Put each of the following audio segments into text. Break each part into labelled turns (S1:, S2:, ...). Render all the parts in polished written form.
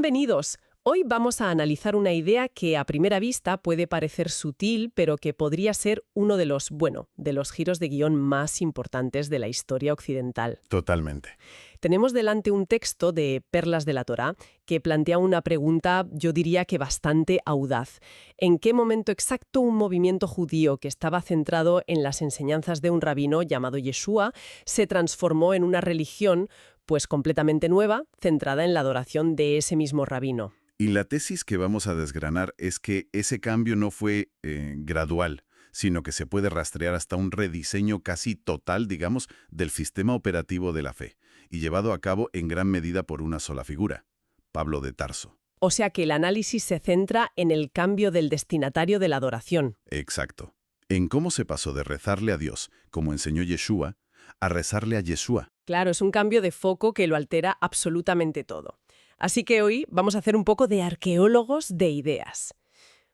S1: Bienvenidos. Hoy vamos a analizar una idea que a primera vista puede parecer sutil, pero que podría ser uno de los giros de guión más importantes de la historia occidental.
S2: Totalmente.
S1: Tenemos delante un texto de Perlas de la Torá que plantea una pregunta, yo diría que bastante audaz. ¿En qué momento exacto un movimiento judío que estaba centrado en las enseñanzas de un rabino llamado Yeshua se transformó en una religión pues completamente nueva, centrada en la adoración de ese mismo rabino?
S2: Y la tesis que vamos a desgranar es que ese cambio no fue gradual, sino que se puede rastrear hasta un rediseño casi total, digamos, del sistema operativo de la fe, y llevado a cabo en gran medida por una sola figura, Pablo de Tarso.
S1: O sea que el análisis se centra en el cambio del destinatario de la adoración.
S2: Exacto. En cómo se pasó de rezarle a Dios, como enseñó Yeshua, a rezarle a Yeshua.
S1: Claro, es un cambio de foco que lo altera absolutamente todo. Así que hoy vamos a hacer un poco de arqueólogos de ideas.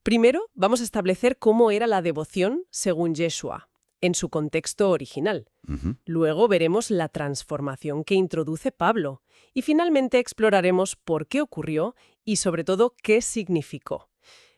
S1: Primero, vamos a establecer cómo era la devoción según Yeshua, en su contexto original. Luego veremos la transformación que introduce Pablo. Y finalmente exploraremos por qué ocurrió y, sobre todo, qué significó.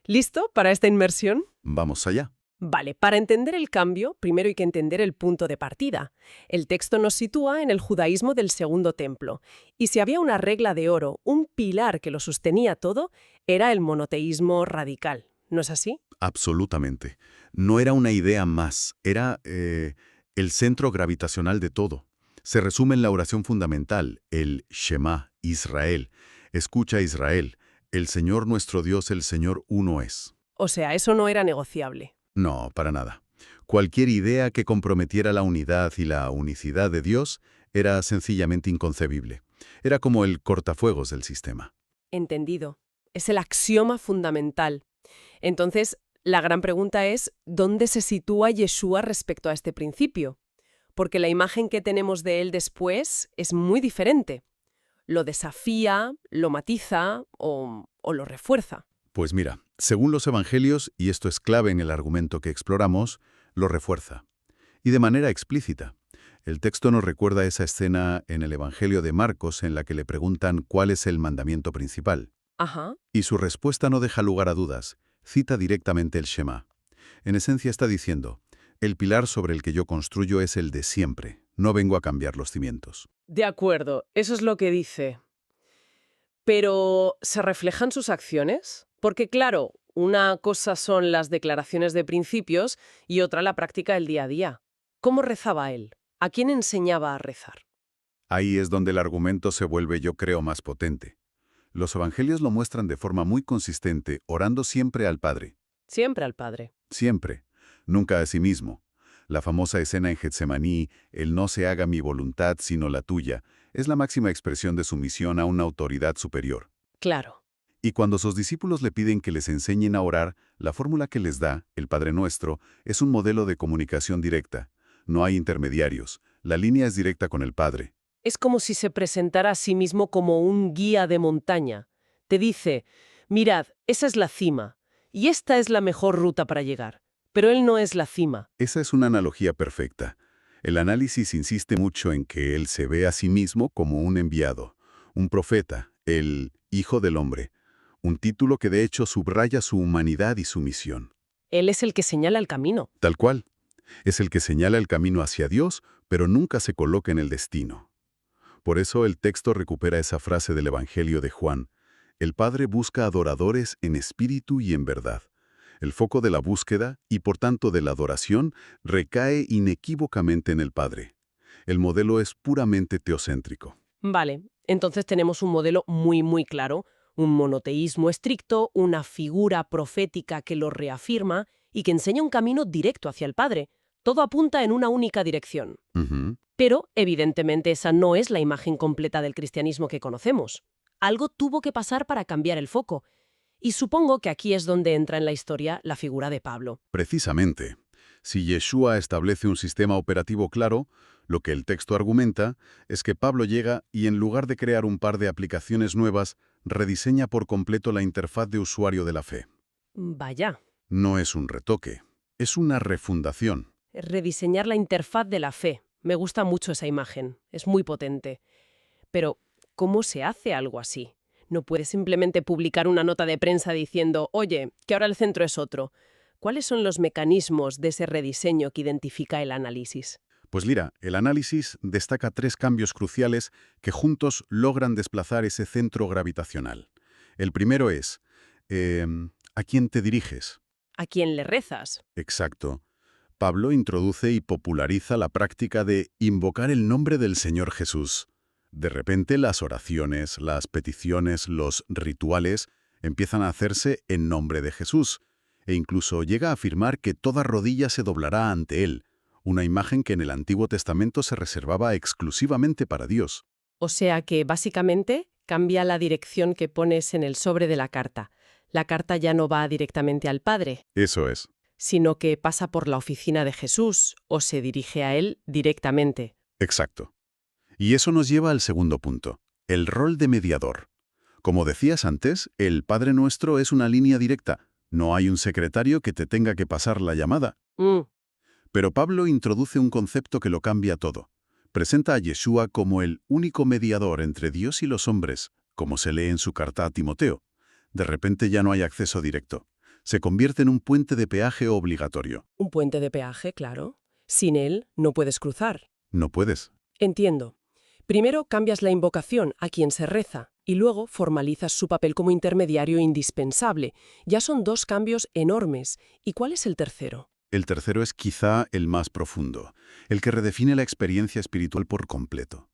S1: ¿Listo para esta inmersión?
S2: Vamos allá.
S1: Vale, para entender el cambio, primero hay que entender el punto de partida. El texto nos sitúa en el judaísmo del Segundo Templo. Y si había una regla de oro, un pilar que lo sostenía todo, era el monoteísmo radical. ¿No es así?
S2: Absolutamente. No era una idea más, era el centro gravitacional de todo. Se resume en la oración fundamental, el Shema, Israel. Escucha Israel, el Señor nuestro Dios, el Señor uno es.
S1: O sea, eso no era negociable.
S2: No, para nada. Cualquier idea que comprometiera la unidad y la unicidad de Dios era sencillamente inconcebible. Era como el cortafuegos del sistema.
S1: Entendido. Es el axioma fundamental. Entonces, la gran pregunta es, ¿dónde se sitúa Yeshua respecto a este principio? Porque la imagen que tenemos de él después es muy diferente. Lo desafía, lo matiza o lo refuerza.
S2: Pues mira, según los evangelios, y esto es clave en el argumento que exploramos, lo refuerza. Y de manera explícita. El texto nos recuerda esa escena en el Evangelio de Marcos en la que le preguntan cuál es el mandamiento principal.
S1: Ajá.
S2: Y su respuesta no deja lugar a dudas. Cita directamente el Shema. En esencia está diciendo, el pilar sobre el que yo construyo es el de siempre. No vengo a cambiar los cimientos.
S1: De acuerdo, eso es lo que dice. Pero, ¿se reflejan sus acciones? Porque, claro, una cosa son las declaraciones de principios y otra la práctica del día a día. ¿Cómo rezaba él? ¿A quién enseñaba a rezar?
S2: Ahí es donde el argumento se vuelve, yo creo, más potente. Los evangelios lo muestran de forma muy consistente, orando siempre al Padre.
S1: Siempre al Padre.
S2: Siempre. Nunca a sí mismo. La famosa escena en Getsemaní, el no se haga mi voluntad sino la tuya, es la máxima expresión de sumisión a una autoridad superior.
S1: Claro.
S2: Y cuando sus discípulos le piden que les enseñen a orar, la fórmula que les da, el Padre Nuestro, es un modelo de comunicación directa. No hay intermediarios. La línea es directa con el Padre.
S1: Es como si se presentara a sí mismo como un guía de montaña. Te dice, mirad, esa es la cima, y esta es la mejor ruta para llegar. Pero él no es la cima.
S2: Esa es una analogía perfecta. El análisis insiste mucho en que él se ve a sí mismo como un enviado, un profeta, el Hijo del Hombre, un título que de hecho subraya su humanidad y su misión.
S1: Él es el que señala el camino.
S2: Tal cual. Es el que señala el camino hacia Dios, pero nunca se coloca en el destino. Por eso el texto recupera esa frase del Evangelio de Juan. El Padre busca adoradores en espíritu y en verdad. El foco de la búsqueda, y por tanto de la adoración, recae inequívocamente en el Padre. El modelo es puramente teocéntrico.
S1: Vale, entonces tenemos un modelo muy claro, un monoteísmo estricto, una figura profética que lo reafirma y que enseña un camino directo hacia el Padre. Todo apunta en una única dirección.
S2: Ujú.
S1: Pero, evidentemente, esa no es la imagen completa del cristianismo que conocemos. Algo tuvo que pasar para cambiar el foco. Y supongo que aquí es donde entra en la historia la figura de Pablo.
S2: Precisamente. Si Yeshua establece un sistema operativo claro, lo que el texto argumenta es que Pablo llega y en lugar de crear un par de aplicaciones nuevas, rediseña por completo la interfaz de usuario de la fe.
S1: Vaya,
S2: No es un retoque, es una refundación.
S1: rediseñar la interfaz de la fe. Me gusta mucho esa imagen, es muy potente. Pero, ¿cómo se hace algo así? No puede simplemente publicar una nota de prensa diciendo, oye, que ahora el centro es otro. ¿Cuáles son los mecanismos de ese rediseño que identifica el análisis?
S2: Pues mira, el análisis destaca 3 cambios cruciales que juntos logran desplazar ese centro gravitacional. El primero es, ¿a quién te diriges?
S1: ¿A quién le rezas?
S2: Exacto. Pablo introduce y populariza la práctica de invocar el nombre del Señor Jesús. De repente las oraciones, las peticiones, los rituales empiezan a hacerse en nombre de Jesús, e incluso llega a afirmar que toda rodilla se doblará ante Él, una imagen que en el Antiguo Testamento se reservaba exclusivamente para Dios.
S1: O sea que, básicamente, cambia la dirección que pones en el sobre de la carta. La carta ya no va directamente al Padre,
S2: Eso es.
S1: sino que pasa por la oficina de Jesús o se dirige a Él directamente.
S2: Exacto. Y eso nos lleva al segundo punto, el rol de mediador. Como decías antes, el Padre Nuestro es una línea directa. No hay un secretario que te tenga que pasar la llamada.
S1: Mm,
S2: Pero Pablo introduce un concepto que lo cambia todo. Presenta a Yeshua como el único mediador entre Dios y los hombres, como se lee en su carta a Timoteo. De repente ya no hay acceso directo. Se convierte en un puente de peaje obligatorio.
S1: un puente de peaje, claro. Sin él no puedes cruzar.
S2: No puedes.
S1: Entiendo. Primero cambias la invocación a quien se reza y luego formalizas su papel como intermediario indispensable. Ya son 2 cambios enormes. ¿Y cuál es el tercero?
S2: El tercero es quizá el más profundo, el que redefine la experiencia espiritual por completo.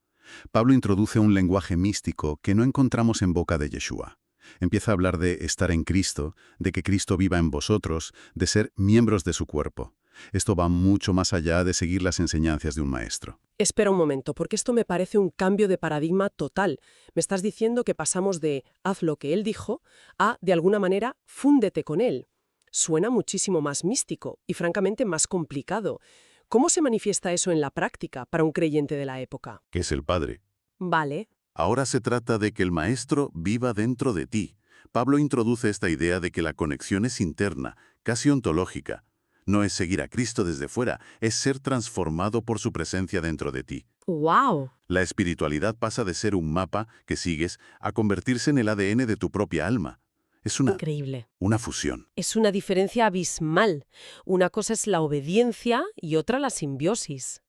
S2: Pablo introduce un lenguaje místico que no encontramos en boca de Yeshua. Empieza a hablar de estar en Cristo, de que Cristo viva en vosotros, de ser miembros de su cuerpo. Esto va mucho más allá de seguir las enseñanzas de un maestro.
S1: Espera un momento, porque esto me parece un cambio de paradigma total. Me estás diciendo que pasamos de haz lo que él dijo a, de alguna manera, fúndete con él. Suena muchísimo más místico y francamente más complicado. ¿Cómo se manifiesta eso en la práctica para un creyente de la época?
S2: Que es el Padre.
S1: Vale,
S2: Ahora se trata de que el Maestro viva dentro de ti. Pablo introduce esta idea de que la conexión es interna, casi ontológica. No es seguir a Cristo desde fuera, es ser transformado por su presencia dentro de ti.
S1: ¡wow!
S2: La espiritualidad pasa de ser un mapa que sigues a convertirse en el ADN de tu propia alma. Es
S1: Increíble.
S2: una fusión.
S1: Es una diferencia abismal. Una cosa es la obediencia y otra la simbiosis.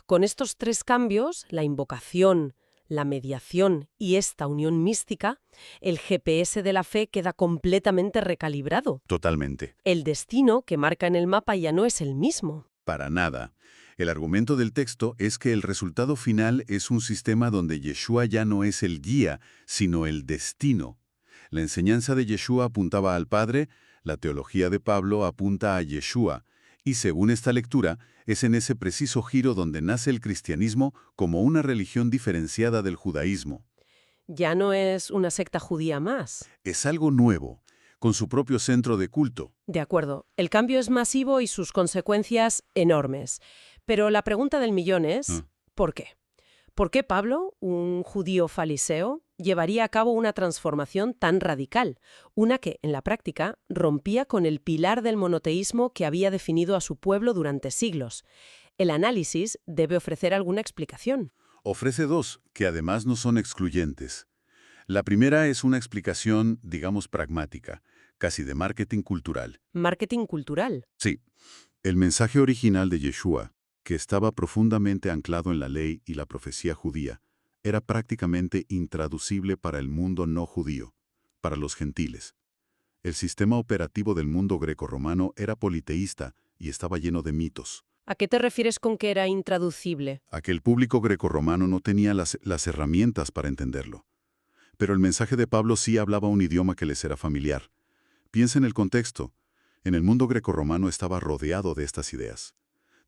S1: Con estos 3 cambios, la invocación, la mediación y esta unión mística, el GPS de la fe queda completamente recalibrado.
S2: Totalmente.
S1: El destino que marca en el mapa ya no es el mismo.
S2: Para nada. El argumento del texto es que el resultado final es un sistema donde Yeshua ya no es el guía, sino el destino. La enseñanza de Yeshua apuntaba al Padre, la teología de Pablo apunta a Yeshua, y según esta lectura, es en ese preciso giro donde nace el cristianismo como una religión diferenciada del judaísmo.
S1: Ya no es una secta judía más.
S2: Es algo nuevo, con su propio centro de culto.
S1: De acuerdo, el cambio es masivo y sus consecuencias enormes. Pero la pregunta del millón es, ¿por qué? ¿Por qué Pablo, un judío fariseo, llevaría a cabo una transformación tan radical? Una que, en la práctica, rompía con el pilar del monoteísmo que había definido a su pueblo durante siglos. El análisis debe ofrecer alguna explicación.
S2: Ofrece 2, que además no son excluyentes. La primera es una explicación, digamos, pragmática, casi de marketing cultural.
S1: Marketing cultural.
S2: Sí, el mensaje original de Yeshua, que estaba profundamente anclado en la ley y la profecía judía, era prácticamente intraducible para el mundo no judío, para los gentiles. El sistema operativo del mundo grecorromano era politeísta y estaba lleno de mitos.
S1: ¿A qué te refieres con que era intraducible?
S2: A que el público grecorromano no tenía las herramientas para entenderlo. Pero el mensaje de Pablo sí hablaba un idioma que les era familiar. Piensa en el contexto. En el mundo grecorromano estaba rodeado de estas ideas.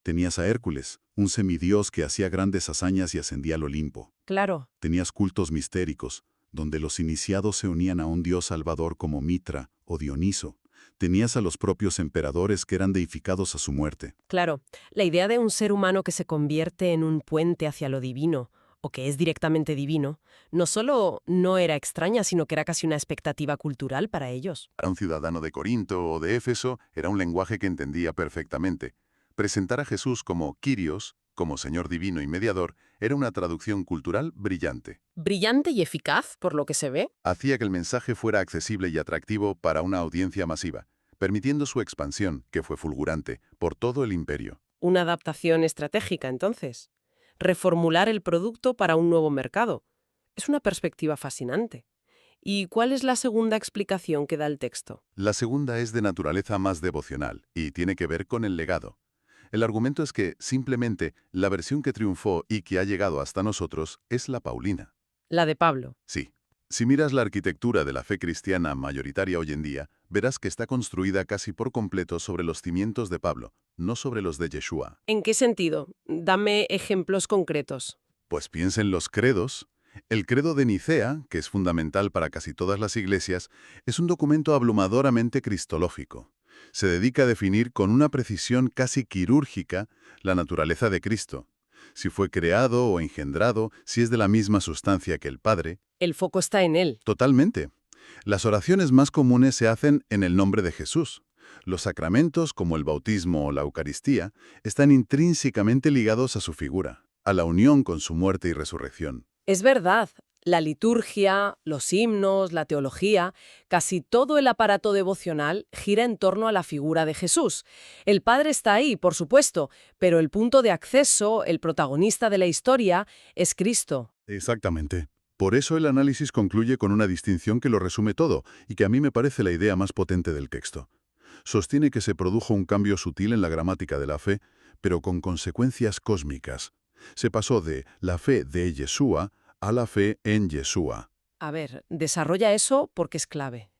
S2: Tenías a Hércules, un semidios que hacía grandes hazañas y ascendía al Olimpo.
S1: Claro.
S2: Tenías cultos mistéricos, donde los iniciados se unían a un dios salvador como Mitra o Dioniso. Tenías a los propios emperadores que eran deificados a su muerte.
S1: Claro, la idea de un ser humano que se convierte en un puente hacia lo divino, o que es directamente divino, no solo no era extraña, sino que era casi una expectativa cultural para ellos.
S2: Para un ciudadano de Corinto o de Éfeso era un lenguaje que entendía perfectamente. Presentar a Jesús como Kyrios, como Señor divino y mediador era una traducción cultural brillante.
S1: Brillante y eficaz, por lo que se ve.
S2: Hacía que el mensaje fuera accesible y atractivo para una audiencia masiva, permitiendo su expansión, que fue fulgurante, por todo el imperio.
S1: Una adaptación estratégica, entonces. Reformular el producto para un nuevo mercado. Es una perspectiva fascinante. ¿Y cuál es la segunda explicación que da el texto?
S2: La segunda es de naturaleza más devocional y tiene que ver con el legado. El argumento es que, simplemente, la versión que triunfó y que ha llegado hasta nosotros es la paulina.
S1: La de Pablo.
S2: Sí. Si miras la arquitectura de la fe cristiana mayoritaria hoy en día, verás que está construida casi por completo sobre los cimientos de Pablo, no sobre los de Yeshua.
S1: ¿En qué sentido? Dame ejemplos concretos.
S2: Pues piensa en los credos. El credo de Nicea, que es fundamental para casi todas las iglesias, es un documento abrumadoramente cristológico. Se dedica a definir con una precisión casi quirúrgica la naturaleza de Cristo. Si fue creado o engendrado, si es de la misma sustancia que el Padre.
S1: El foco está en él.
S2: Totalmente. Las oraciones más comunes se hacen en el nombre de Jesús. Los sacramentos, como el bautismo o la Eucaristía, están intrínsecamente ligados a su figura, a la unión con su muerte y resurrección.
S1: Es verdad, la liturgia, los himnos, la teología, casi todo el aparato devocional gira en torno a la figura de Jesús. El Padre está ahí, por supuesto, pero el punto de acceso, el protagonista de la historia, es Cristo.
S2: Exactamente. Por eso el análisis concluye con una distinción que lo resume todo y que a mí me parece la idea más potente del texto. Sostiene que se produjo un cambio sutil en la gramática de la fe, pero con consecuencias cósmicas. Se pasó de la fe de Yeshua a la fe en Yeshua.
S1: A ver, desarrolla eso porque es clave.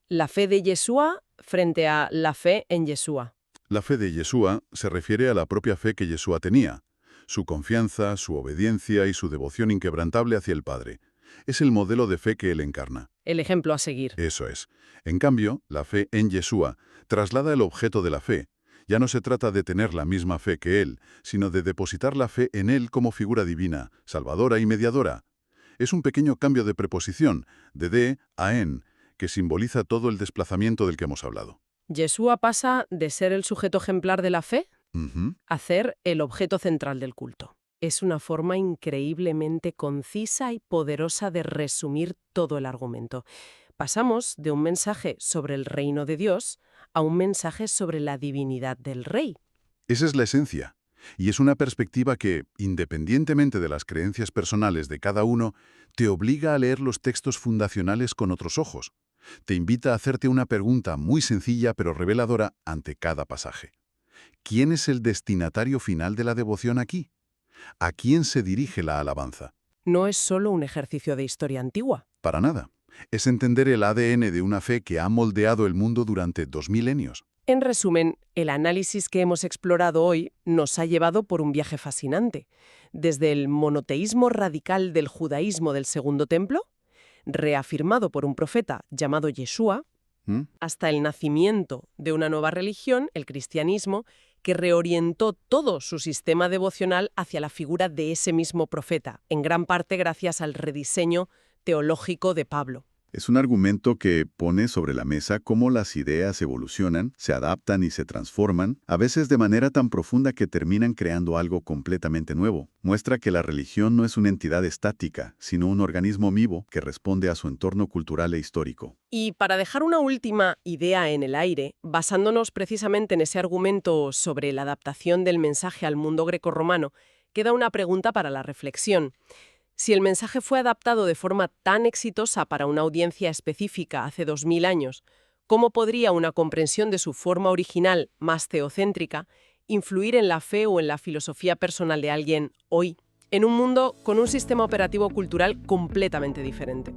S1: La fe de Yeshua frente a la fe en Yeshua.
S2: La fe de Yeshua se refiere a la propia fe que Yeshua tenía, su confianza, su obediencia y su devoción inquebrantable hacia el Padre. Es el modelo de fe que él encarna.
S1: El ejemplo a seguir.
S2: Eso es. En cambio, la fe en Yeshua traslada el objeto de la fe. Ya no se trata de tener la misma fe que él, sino de depositar la fe en él como figura divina, salvadora y mediadora. Es un pequeño cambio de preposición, de a en, que simboliza todo el desplazamiento del que hemos hablado.
S1: Yeshua pasa de ser el sujeto ejemplar de la fe
S2: Ujú.
S1: a ser el objeto central del culto. Es una forma increíblemente concisa y poderosa de resumir todo el argumento. Pasamos de un mensaje sobre el reino de Dios a un mensaje sobre la divinidad del rey.
S2: Esa es la esencia. Y es una perspectiva que, independientemente de las creencias personales de cada uno, te obliga a leer los textos fundacionales con otros ojos. Te invita a hacerte una pregunta muy sencilla pero reveladora ante cada pasaje. ¿Quién es el destinatario final de la devoción aquí? ¿A quién se dirige la alabanza?
S1: No es solo un ejercicio de historia antigua.
S2: Para nada. Es entender el ADN de una fe que ha moldeado el mundo durante 2 milenios.
S1: En resumen, el análisis que hemos explorado hoy nos ha llevado por un viaje fascinante. Desde el monoteísmo radical del judaísmo del Segundo Templo, reafirmado por un profeta llamado Yeshua,
S2: ¿Mm?
S1: hasta el nacimiento de una nueva religión, el cristianismo, que reorientó todo su sistema devocional hacia la figura de ese mismo profeta, en gran parte gracias al rediseño teológico de Pablo.
S2: Es un argumento que pone sobre la mesa cómo las ideas evolucionan, se adaptan y se transforman, a veces de manera tan profunda que terminan creando algo completamente nuevo. Muestra que la religión no es una entidad estática, sino un organismo vivo que responde a su entorno cultural e histórico.
S1: Y para dejar una última idea en el aire, basándonos precisamente en ese argumento sobre la adaptación del mensaje al mundo grecorromano, queda una pregunta para la reflexión. Si el mensaje fue adaptado de forma tan exitosa para una audiencia específica hace 2000 años, ¿cómo podría una comprensión de su forma original, más teocéntrica, influir en la fe o en la filosofía personal de alguien hoy, en un mundo con un sistema operativo cultural completamente diferente?